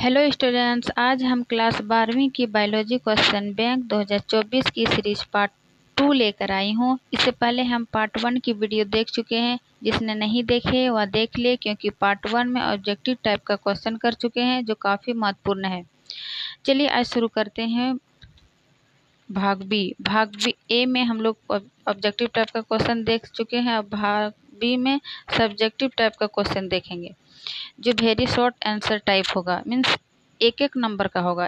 Hello students, आज हम class 12वीं की बायोलॉजी क्वेश्चन बैंक 2024 की सीरीज पार्ट 2 लेकर आई हूँ। इससे पहले हम पार्ट 1 की वीडियो देख चुके हैं। जिसने नहीं देखे वह देख ले, क्योंकि पार्ट 1 में ऑब्जेक्टिव टाइप का क्वेश्चन कर चुके हैं जो काफ़ी महत्वपूर्ण है। चलिए आज शुरू करते हैं। भाग बी ए में हम लोग ऑब्जेक्टिव टाइप का क्वेश्चन देख चुके हैं। अब भाग बी में सब्जेक्टिव टाइप का क्वेश्चन देखेंगे जो वेरी शॉर्ट आंसर टाइप होगा। मीन्स एक नंबर का होगा।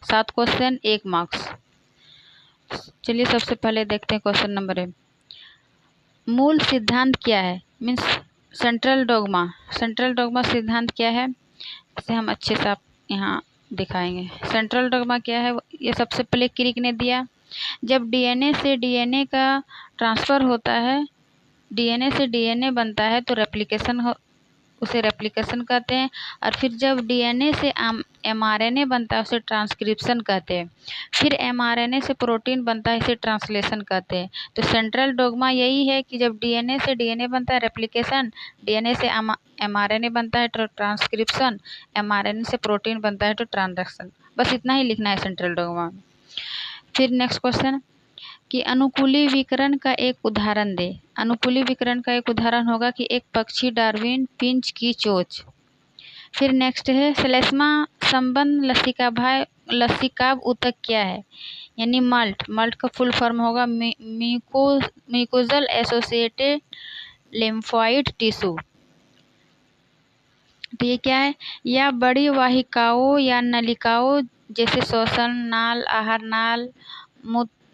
7 क्वेश्चन 1 मार्क्स। चलिए सबसे पहले देखते हैं क्वेश्चन नंबर 1। मूल सिद्धांत क्या है? मीन्स सेंट्रल डोग्मा सिद्धांत क्या है, इसे हम अच्छे से आप यहाँ दिखाएंगे। सेंट्रल डोग्मा क्या है, ये सबसे पहले क्रिक ने दिया। जब डीएनए से डीएनए का ट्रांसफ़र होता है, डीएनए से डीएनए बनता है तो उसे रेप्लिकेशन कहते हैं। और फिर जब डीएनए से एमआरएनए बनता है उसे ट्रांसक्रिप्शन कहते हैं। फिर एमआरएनए से प्रोटीन बनता है, इसे ट्रांसलेशन कहते हैं। तो सेंट्रल डोग्मा यही है कि जब डीएनए से डीएनए बनता है रेप्लिकेशन, डीएनए से एमआरएनए बनता है तो ट्रांसक्रिप्शन, एमआरएनए से प्रोटीन बनता है तो ट्रांसलेशन। बस इतना ही लिखना है सेंट्रल डोग्मा। फिर नेक्स्ट क्वेश्चन कि अनुकूली विकिरण का एक उदाहरण दे। अनुकूली विकिरण का एक उदाहरण होगा कि एक पक्षी डार्विन फिंच की चोंच। फिर नेक्स्ट है श्लेष्मा संबंध लसिकाभ ऊतक क्या है, यानी मल्ट का फुल फॉर्म होगा म्यूकोजल एसोसिएटेड लिम्फोइड टिश्यू। तो ये क्या है, या बड़ी वाहिकाओं या नलिकाओं जैसे श्वसन नाल, आहार नाल,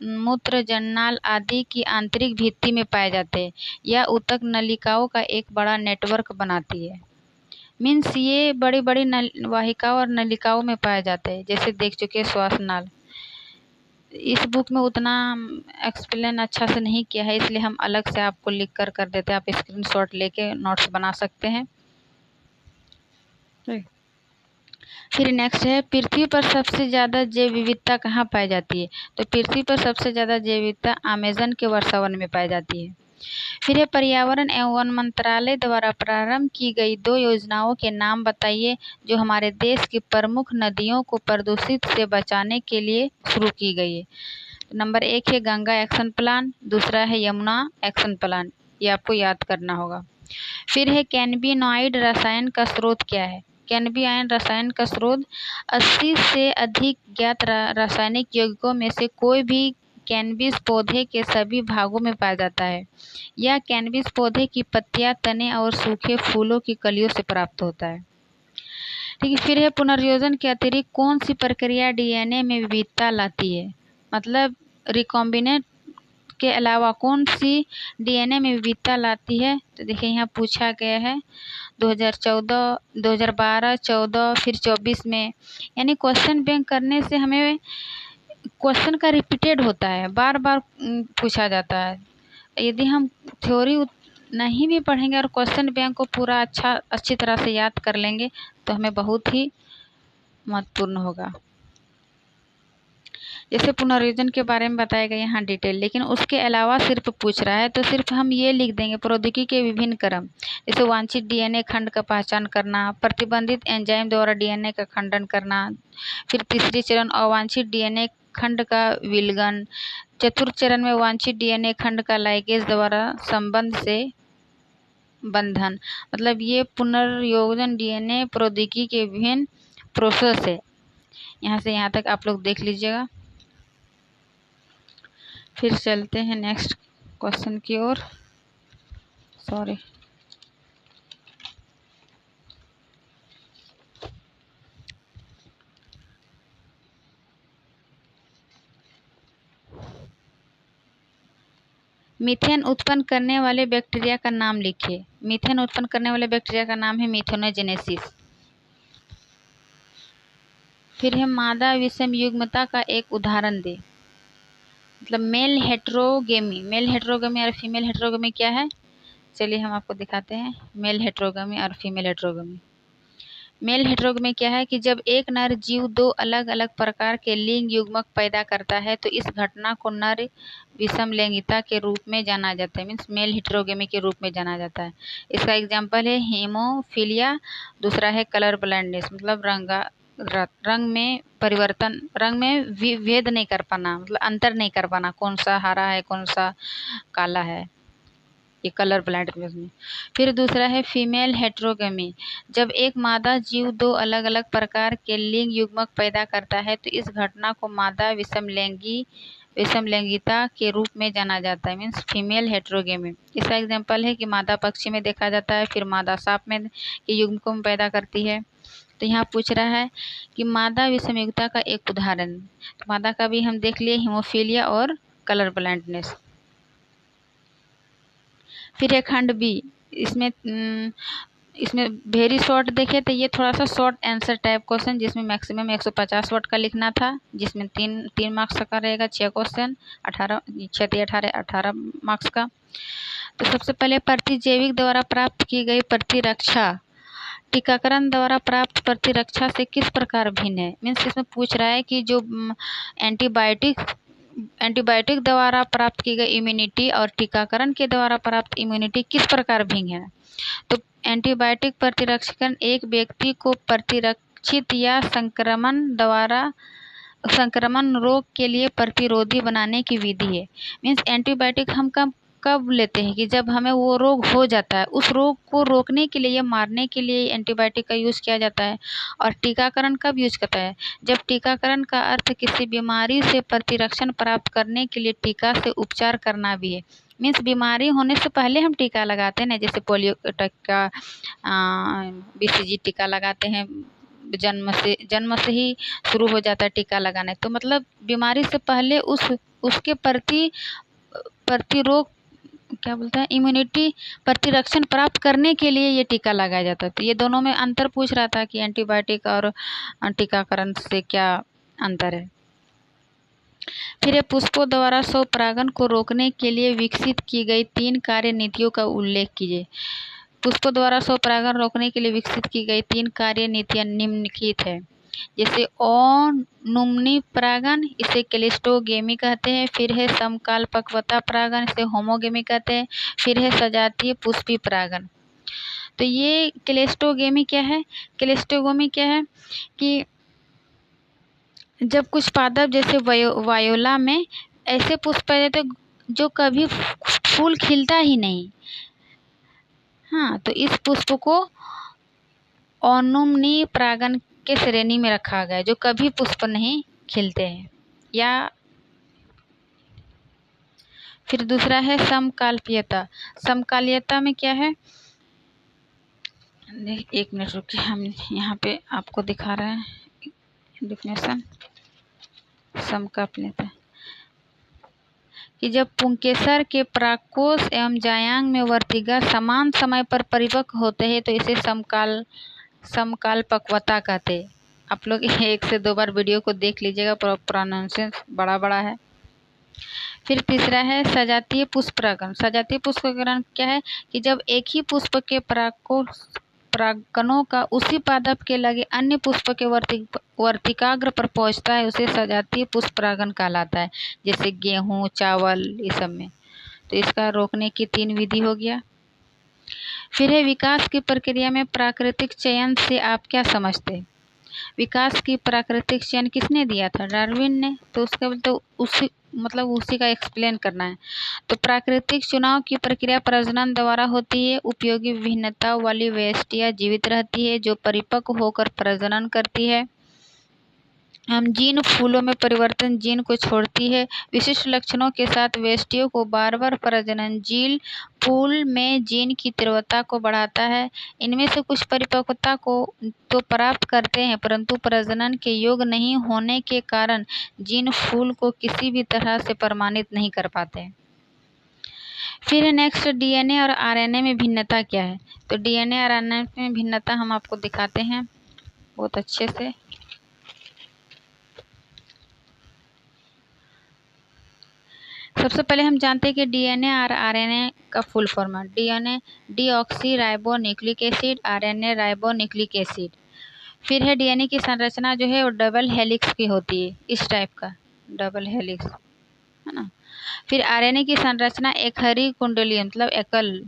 मूत्र जननाल आदि की आंतरिक भित्ति में पाए जाते हैं। यह ऊतक नलिकाओं का एक बड़ा नेटवर्क बनाती है। मीन्स ये बड़ी बड़ी वाहिकाओं और नलिकाओं में पाए जाते हैं, जैसे देख चुके हैं श्वास नाल। इस बुक में उतना एक्सप्लेन अच्छा से नहीं किया है, इसलिए हम अलग से आपको लिख कर देते हैं। आप स्क्रीनशॉट लेके नोट्स बना सकते हैं। फिर नेक्स्ट है पृथ्वी पर सबसे ज़्यादा जैव विविधता कहाँ पाई जाती है। तो पृथ्वी पर सबसे ज़्यादा जैव विविधता अमेज़न के वर्षावन में पाई जाती है। फिर है पर्यावरण एवं वन मंत्रालय द्वारा प्रारंभ की गई 2 योजनाओं के नाम बताइए जो हमारे देश की प्रमुख नदियों को प्रदूषित से बचाने के लिए शुरू की गई है। नंबर 1 है गंगा एक्शन प्लान, दूसरा है यमुना एक्शन प्लान। ये आपको याद करना होगा। फिर है कैनबिनॉइड रसायन का स्रोत क्या है। कैनबिनॉइड रसायन का स्रोत 80 से अधिक ज्ञात रासायनिक यौगिकों में से कोई भी कैनबिस पौधे के सभी भागों में पाया जाता है। यह कैनबिस पौधे की पत्तियां, तने और सूखे फूलों की कलियों से प्राप्त होता है। ठीक है। फिर है पुनर्योजन के अतिरिक्त कौन सी प्रक्रिया डीएनए में विविधता लाती है, मतलब रिकॉम्बिनेट के अलावा कौन सी डीएनए में विविधता लाती है। तो देखिए यहाँ पूछा गया है 2014, 2012, 14 फिर 24 में। यानी क्वेश्चन बैंक करने से हमें क्वेश्चन का रिपीटेड होता है, बार बार पूछा जाता है। यदि हम थ्योरी नहीं भी पढ़ेंगे और क्वेश्चन बैंक को पूरा अच्छी तरह से याद कर लेंगे तो हमें बहुत ही महत्वपूर्ण होगा। जैसे पुनर्योजन के बारे में बताया गया यहाँ डिटेल, लेकिन उसके अलावा सिर्फ पूछ रहा है तो सिर्फ हम ये लिख देंगे प्रौद्योगिकी के विभिन्न क्रम, जैसे वांछित डीएनए खंड का पहचान करना, प्रतिबंधित एंजाइम द्वारा डीएनए का खंडन करना। फिर तीसरी चरण अवांछित डीएनए खंड का विलगन। चतुर्थ चरण में वांछित डीएनए खंड का लाइगेज द्वारा संबंध से बंधन। मतलब ये पुनर्योजन डीएनए प्रौद्योगिकी के विभिन्न प्रोसेस है। यहाँ से यहाँ तक आप लोग देख लीजिएगा। फिर चलते हैं नेक्स्ट क्वेश्चन की ओर। सॉरी, मीथेन उत्पन्न करने वाले बैक्टीरिया का नाम लिखिए। मीथेन उत्पन्न करने वाले बैक्टीरिया का नाम है मिथेनोजेनेसिस। फिर है मादा विषम युग्मता का एक उदाहरण दे। मतलब मेल हेट्रोगेमी और फीमेल हेट्रोगेमी क्या है, चलिए हम आपको दिखाते हैं। मेल हेट्रोगेमी और फीमेल हेट्रोगेमी। मेल हेट्रोगेमी क्या है कि जब एक नर जीव 2 अलग अलग प्रकार के लिंग युग्मक पैदा करता है तो इस घटना को नर विषम लैंगिकता के रूप में जाना जाता है। मीन्स मेल हेट्रोगेमी के रूप में जाना जाता है। इसका एग्जाम्पल है हीमोफीलिया, दूसरा है कलर ब्लाइंडनेस मतलब रंग में परिवर्तन, रंग में भेद नहीं कर पाना, मतलब अंतर नहीं कर पाना, कौन सा हरा है कौन सा काला है, ये कलर ब्लाइंडनेस में। फिर दूसरा है फीमेल हेटेरोगेमी। जब एक मादा जीव दो अलग अलग प्रकार के लिंग युग्मक पैदा करता है तो इस घटना को मादा विषमलिंगिता के रूप में जाना जाता है, मीन्स फीमेल हेटेरोगेमी। इसका एग्जाम्पल है कि मादा पक्षी में देखा जाता है, फिर मादा सांप में के युग्मकों में पैदा करती है। तो यहाँ पूछ रहा है कि मादा विषमयुक्ता का एक उदाहरण। तो मादा का भी हम देख लिए, हीमोफीलिया और कलर ब्लाइंडनेस। फिर है खंड बी, इसमें वेरी शॉर्ट देखे तो ये थोड़ा सा शॉर्ट आंसर टाइप क्वेश्चन, जिसमें मैक्सिमम 150 वर्ड का लिखना था, जिसमें तीन मार्क्स का रहेगा, 6 क्वेश्चन, 18 मार्क्स का। तो सबसे पहले प्रतिजैविक द्वारा प्राप्त की गई प्रतिरक्षा टीकाकरण द्वारा प्राप्त प्रतिरक्षा से किस प्रकार भिन्न है। मीन्स इसमें पूछ रहा है कि जो एंटीबायोटिक द्वारा प्राप्त की गई इम्यूनिटी और टीकाकरण के द्वारा प्राप्त इम्यूनिटी किस प्रकार भिन्न है। तो एंटीबायोटिक प्रतिरक्षण एक व्यक्ति को प्रतिरक्षित या संक्रमण रोग के लिए प्रतिरोधी बनाने की विधि है। मीन्स एंटीबायोटिक हम कब लेते हैं कि जब हमें वो रोग हो जाता है, उस रोग को रोकने के लिए या मारने के लिए एंटीबायोटिक का यूज़ किया जाता है। और टीकाकरण कब यूज करता है, जब टीकाकरण का अर्थ किसी बीमारी से प्रतिरक्षण प्राप्त करने के लिए टीका से उपचार करना भी है। मीन्स बीमारी होने से पहले हम टीका लगाते हैं ना, जैसे पोलियो टीका, BCG टीका लगाते हैं, जन्म से ही शुरू हो जाता है टीका लगाने। तो मतलब बीमारी से पहले उसके प्रतिरोग क्या बोलते हैं, इम्यूनिटी, प्रतिरक्षण प्राप्त करने के लिए ये टीका लगाया जाता है। तो ये दोनों में अंतर पूछ रहा था कि एंटीबायोटिक और टीकाकरण से क्या अंतर है। फिर ये पुष्पों द्वारा स्वपरागण को रोकने के लिए विकसित की गई 3 कार्य नीतियों का उल्लेख कीजिए। पुष्पों द्वारा स्वपरागण रोकने के लिए विकसित की गई 3 कार्य नीतियां निम्नलिखित है। जैसे अनुमनी परागण, इसे क्लिस्टोगेमी कहते हैं। फिर है समकालपक्वता परागण, इसे होमोगेमी कहते हैं। फिर है सजातीय पुष्पी परागण। तो ये क्लिस्टोगेमी क्या है, क्लिस्टोगेमी क्या है कि जब कुछ पादप जैसे वायोला में ऐसे पुष्प पैदा होते जो कभी फूल खिलता ही नहीं, हाँ, तो इस पुष्प को अनुमनी परागण के श्रेणी में रखा गया, जो कभी पुष्प नहीं खिलते हैं। या फिर दूसरा है समकालीयता। समकालीयता में क्या है, एक मिनट रुकिए, हम यहाँ पे आपको दिखा रहे हैं डिफिनेशन। समकालीयता कि जब पुंकेसर के परागकोश एवं जायांग में वर्तिका समान समय पर परिपक्व होते हैं तो इसे समकालपक्वता कहते हैं। आप लोग 1 से 2 बार वीडियो को देख लीजिएगा, प्रोनाउंसिएशन बड़ा है। फिर तीसरा है सजातीय पुष्प परागण। सजातीय पुष्प परागण क्या है कि जब एक ही पुष्प के परागकणों का उसी पादप के लगे अन्य पुष्प के वर्तिकाग्र पर पहुंचता है, उसे सजातीय पुष्प परागण कहलाता है। जैसे गेहूं, चावल, ये सब में। तो इसका रोकने की 3 विधि हो गया। फिर है विकास की प्रक्रिया में प्राकृतिक चयन से आप क्या समझते हैं। विकास की प्राकृतिक चयन किसने दिया था, डार्विन ने। तो उसका उसी का एक्सप्लेन करना है। तो प्राकृतिक चुनाव की प्रक्रिया प्रजनन द्वारा होती है। उपयोगी विभिन्नता वाली वैशिष्ट्या जीवित रहती है जो परिपक्व होकर प्रजनन करती है। हम जीन फूलों में परिवर्तन जीन को छोड़ती है। विशिष्ट लक्षणों के साथ वैशिष्ट्यों को बार प्रजनन जीन फूल में जीन की तीव्रता को बढ़ाता है। इनमें से कुछ परिपक्वता को तो प्राप्त करते हैं, परंतु प्रजनन के योग्य नहीं होने के कारण जीन फूल को किसी भी तरह से प्रमाणित नहीं कर पाते। फिर नेक्स्ट DNA और RNA में भिन्नता क्या है। तो DNA और RNA में भिन्नता हम आपको दिखाते हैं बहुत अच्छे से। सबसे पहले हम जानते हैं कि DNA और RNA का फुल फॉर्म है। DNA deoxy ribo nucleic acid, RNA ribo nucleic acid. फिर है DNA की संरचना जो है वो डबल हेलिक्स की होती है, इस टाइप का डबल हेलिक्स है ना। फिर RNA की संरचना एक हरी कुंडली मतलब एकल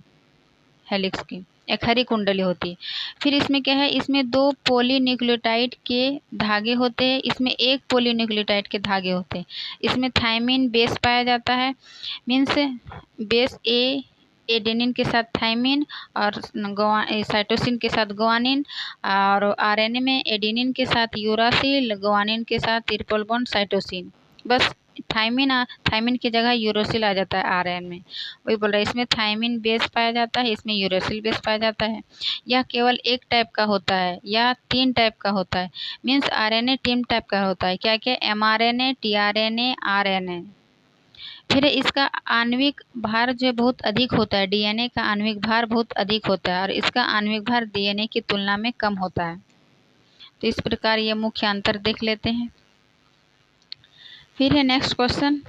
हेलिक्स की। एक हरी कुंडली होती है। फिर इसमें क्या है, इसमें 2 पॉलीन्यूक्लियोटाइड के धागे होते हैं, इसमें 1 पॉलीन्यूक्लियोटाइड के धागे होते हैं। इसमें थायमिन बेस पाया जाता है, मीन्स बेस ए एडेनिन के साथ थायमिन और साइटोसिन के साथ गुआनिन, और आरएनए में एडेनिन के साथ यूरासिल, गुआनिन के साथ ट्रिपल बॉन्ड साइटोसिन। बस थायमिन की जगह यूरोसिल आ जाता है आरएन में। वही बोल रहा है, इसमें थायमिन बेस पाया जाता है, इसमें यूरोसिल बेस पाया जाता है। यह केवल एक टाइप का होता है या 3 टाइप का होता है, मीन्स आरएनए 3 टाइप का होता है। क्या क्या? MRNA, tRNA, RNA. फिर इसका आणविक भार जो बहुत अधिक होता है, डीएनए का आणविक भार बहुत अधिक होता है और इसका आणविक भार डीएनए की तुलना में कम होता है। तो इस प्रकार ये मुख्य अंतर देख लेते हैं। फिर है नेक्स्ट क्वेश्चन,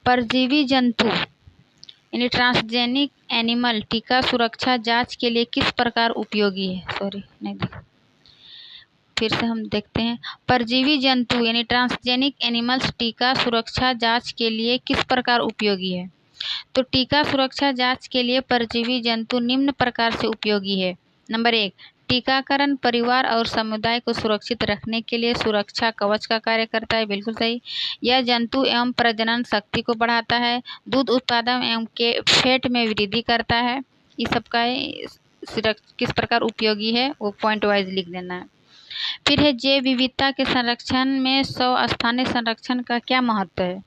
परजीवी जंतु यानी ट्रांसजेनिक एनिमल टीका सुरक्षा जांच के लिए किस प्रकार उपयोगी है? फिर से हम देखते हैं, परजीवी जंतु यानी ट्रांसजेनिक एनिमल्स टीका सुरक्षा जांच के लिए किस प्रकार उपयोगी है? तो टीका सुरक्षा जांच के लिए परजीवी जंतु निम्न प्रकार से उपयोगी है। नंबर 1, टीकाकरण परिवार और समुदाय को सुरक्षित रखने के लिए सुरक्षा कवच का कार्य करता है। बिल्कुल सही। यह जंतु एवं प्रजनन शक्ति को बढ़ाता है, दूध उत्पादन एवं के फैट में वृद्धि करता है। इस सब का किस प्रकार उपयोगी है वो पॉइंट वाइज लिख देना है। फिर है जैव विविधता के संरक्षण में स्थानीय संरक्षण का क्या महत्व है?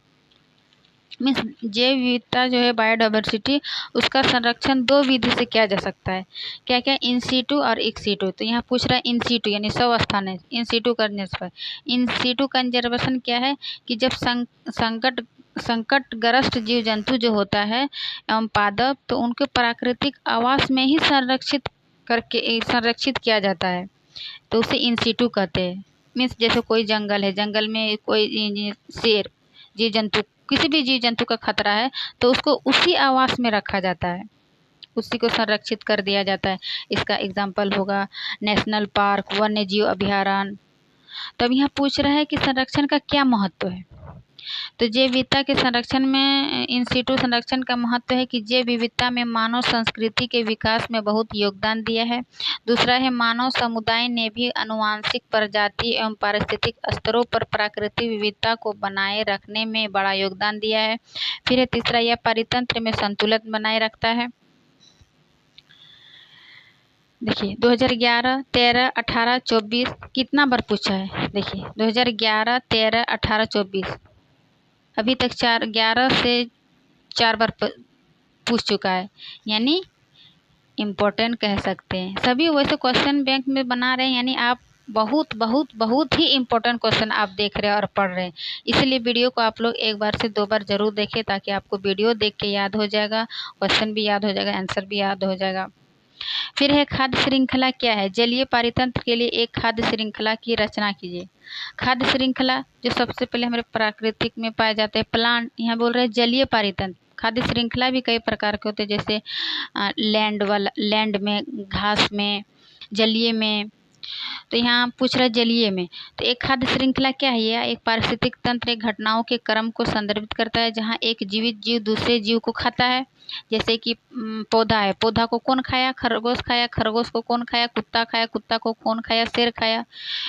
मीन्स जैव विविधता जो है बायोडाइवर्सिटी, उसका संरक्षण 2 विधि से किया जा सकता है। क्या क्या? इन सीटू और एक्स सीटू। तो यहाँ पूछ रहा है इन सीटू यानी स्थानीय, in situ in situ conservation क्या है कि जब संकटग्रस्त जीव जंतु जो होता है एवं पादप, तो उनके प्राकृतिक आवास में ही संरक्षित किया जाता है, तो उसे इन सीटू कहते हैं। मीन्स जैसे कोई जंगल है, जंगल में कोई शेर जीव जंतु, किसी भी जीव जंतु का खतरा है तो उसको उसी आवास में रखा जाता है, उसी को संरक्षित कर दिया जाता है। इसका एग्जाम्पल होगा नेशनल पार्क, वन्य जीव अभयारण्य। तब यहाँ पूछ रहा है कि संरक्षण का क्या महत्व है? तो जैव विविधता के संरक्षण में इन सीटू संरक्षण का महत्व है कि जैव विविधता में मानव संस्कृति के विकास में बहुत योगदान दिया है। दूसरा है मानव समुदाय ने भी आनुवंशिक, प्रजाति एवं पारिस्थितिक स्तरों पर प्राकृतिक विविधता को बनाए रखने में बड़ा योगदान दिया है। फिर है तीसरा, यह परितंत्र में संतुलन बनाए रखता है। देखिए 2011, 13, 18, 24 कितना बार पूछा है? देखिए 2011, 13, 18, 24 अभी तक 11 से 4 बार पूछ चुका है, यानी इम्पोर्टेंट कह सकते हैं। सभी वैसे क्वेश्चन बैंक में बना रहे हैं, यानी आप बहुत बहुत बहुत ही इम्पोर्टेंट क्वेश्चन आप देख रहे हैं और पढ़ रहे हैं। इसलिए वीडियो को आप लोग 1 बार से 2 बार जरूर देखें, ताकि आपको वीडियो देख के याद हो जाएगा, क्वेश्चन भी याद हो जाएगा, आंसर भी याद हो जाएगा। फिर है खाद्य श्रृंखला क्या है? जलीय पारितंत्र के लिए एक खाद्य श्रृंखला की रचना कीजिए। खाद्य श्रृंखला जो सबसे पहले हमारे प्राकृतिक में पाए जाते हैं प्लांट, यहाँ बोल रहे हैं जलीय पारितंत्र। खाद्य श्रृंखला भी कई प्रकार के होते हैं, जैसे लैंड में, घास में, जलीय में। तो यहाँ पूछ रहा है जलीय में। तो एक खाद्य श्रृंखला क्या है? यह एक पारिस्थितिक तंत्र एक घटनाओं के क्रम को संदर्भित करता है, जहाँ एक जीवित जीव दूसरे जीव को खाता है। जैसे कि पौधा है, पौधा को कौन खाया? खरगोश खाया। खरगोश को कौन खाया? कुत्ता खाया। कुत्ता को कौन खाया? शेर खाया।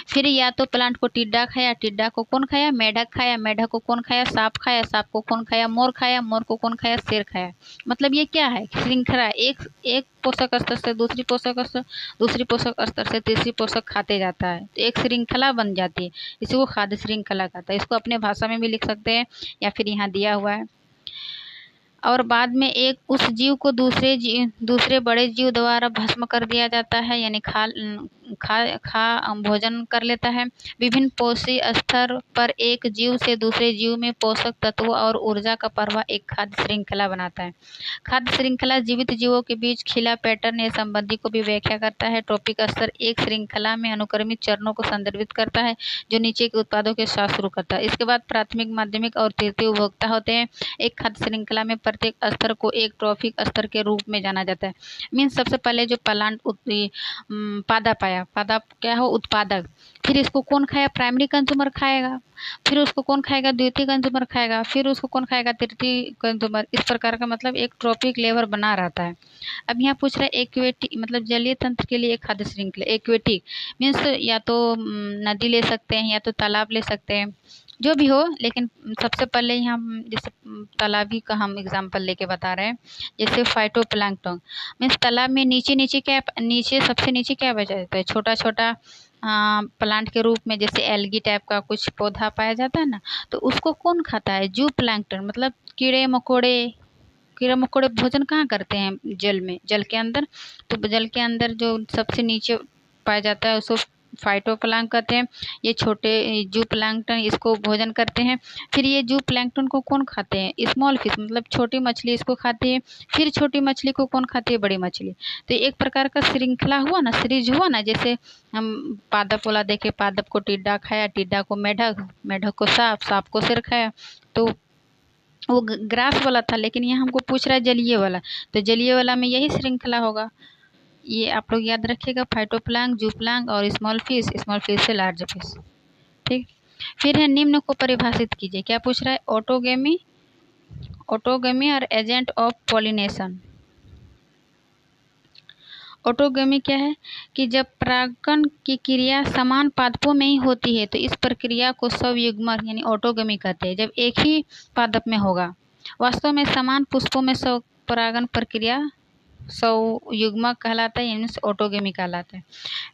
फिर या तो प्लांट को टिड्डा खाया। टिड्डा को कौन खाया? मेढक खाया। मेढक को कौन खाया? सांप खाया। सांप को कौन खाया? मोर खाया। मोर को कौन खाया? शेर खाया। मतलब ये क्या है? श्रृंखला, एक पोषक स्तर से दूसरी पोषक स्तर, दूसरी पोषक स्तर से तीसरी पोषक खाते जाता है, तो एक श्रृंखला बन जाती है। इसी को खाद्य श्रृंखला कहता है। इसको अपने भाषा में भी लिख सकते हैं या फिर यहाँ दिया हुआ है। और बाद में एक उस जीव को दूसरे बड़े जीव द्वारा भस्म कर दिया जाता है, यानी भोजन कर लेता है। विभिन्न पोषी स्तर पर एक जीव से दूसरे जीव में पोषक तत्वों और ऊर्जा का प्रवाह एक खाद्य श्रृंखला बनाता है। खाद्य श्रृंखला जीवित जीवों के बीच खिला पैटर्न या संबंधी को भी व्याख्या करता है। टॉपिक स्तर एक श्रृंखला में अनुक्रमित चरणों को संदर्भित करता है, जो नीचे के उत्पादों के साथ शुरू करता है। इसके बाद प्राथमिक, माध्यमिक और तृतीय उपभोक्ता होते हैं। एक खाद्य श्रृंखला में प्रत्येक स्तर को एक ट्रॉफिक स्तर के रूप में जाना जाता है। मीन्स सबसे पहले जो प्लांट पादप आया, पादप क्या हो, उत्पादक। फिर इसको कौन खाया, प्राइमरी कंज्यूमर खाएगा। फिर उसको कौन खाएगा, द्वितीय कंज्यूमर खाएगा। फिर उसको कौन खाएगा, तृतीय कंज्यूमर। इस प्रकार का मतलब एक ट्रॉफिक लेवल बना रहता है। अब यहाँ पूछ रहा है एक्वेटिक, मतलब जलीय तंत्र के लिए एक खाद्य श्रृंखला। एक्वेटिक मीन्स या तो नदी ले सकते हैं या तो तालाब ले सकते हैं, जो भी हो। लेकिन सबसे पहले यहाँ जैसे तालाबी का हम एग्जांपल लेके बता रहे हैं। जैसे फाइटोप्लैंक्टन मीन्स तालाब में नीचे सबसे नीचे क्या बचा जाता है, छोटा छोटा प्लांट के रूप में, जैसे एल्गी टाइप का कुछ पौधा पाया जाता है ना, तो उसको कौन खाता है, जू प्लैंक्टन। मतलब कीड़े मकोड़े भोजन कहाँ करते हैं, जल में, जल के अंदर। तो जल के अंदर जो सबसे नीचे पाया जाता है उसको फाइटोप्लैंक्टन कहते हैं। ये छोटे जू प्लैंक्टन इसको भोजन करते हैं। फिर ये जू प्लैंक्टन को कौन खाते हैं, स्मॉल फिश, मतलब छोटी मछली इसको खाती है। फिर छोटी मछली को कौन खाती है, बड़ी मछली। तो एक प्रकार का श्रृंखला हुआ ना, सीरीज हुआ ना। जैसे हम पादप वाला देखे, पादप को टिड्डा खाया, टिड्डा को मेढक, मेढक को सांप, सांप को शेर खाया। तो वो ग्रास वाला था, लेकिन यहाँ हमको पूछ रहा है जलीय वाला। तो जलीय वाला में यही श्रृंखला होगा। ये आप लोग याद रखिएगा, फाइटोप्लैंक्टन, जूप्लैंक्टन और स्मॉल फिश से लार्ज फिश। ठीक। फिर है निम्न को परिभाषित कीजिए। क्या पूछ रहा है, ऑटोगेमी और एजेंट ऑफ पॉलिनेशन। ऑटोगेमी क्या है कि जब परागकण की क्रिया समान पादपों में ही होती है तो इस प्रक्रिया को स्वयुग्मक यानी ऑटोगेमी कहते हैं। जब एक ही पादप में होगा, वास्तव में समान पुष्पों में स्वपरागण प्रक्रिया स्वयुग्मक कहलाता है, यानी ऑटोगेमी कहलाता है।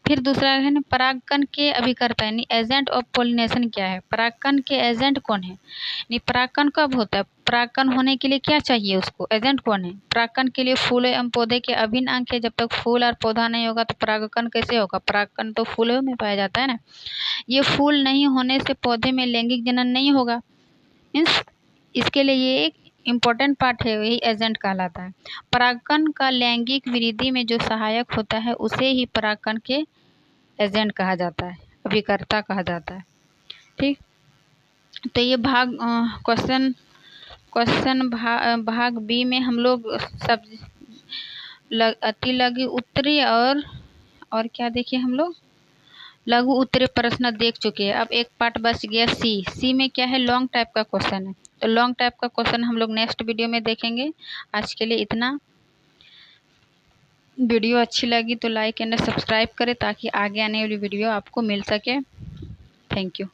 फिर दूसरा है ना, परागकण के अभिकर्ता यानी एजेंट ऑफ पॉलिनेशन क्या है, परागकण के एजेंट कौन है। नहीं, परागकण कब होता है, परागकण होने के लिए क्या चाहिए उसको, एजेंट कौन है। परागकण के लिए फूल एवं पौधे के अभिन्न अंग है। जब तक फूल और पौधा नहीं होगा तो परागकण कैसे होगा, परागकण तो फूलों में पाया जाता है ना। ये फूल नहीं होने से पौधे में लैंगिक जनन नहीं होगा। मीन्स इसके लिए ये एक इम्पोर्टेंट पार्ट है, वही एजेंट कहलाता है। परागकण का लैंगिक वृद्धि में जो सहायक होता है उसे ही परागकण के एजेंट कहा जाता है, अभिकर्ता कहा जाता है। ठीक। तो ये भाग बी में हम लोग सब अति लघु उत्तरी और क्या देखिए, हम लोग लघु उत्तरीय प्रश्न देख चुके हैं। अब एक पार्ट बच गया सी में क्या है, लॉन्ग टाइप का क्वेश्चन है। तो लॉन्ग टाइप का क्वेश्चन हम लोग नेक्स्ट वीडियो में देखेंगे। आज के लिए इतना। वीडियो अच्छी लगी तो लाइक एंड सब्सक्राइब करें ताकि आगे आने वाली वीडियो आपको मिल सके। Thank you.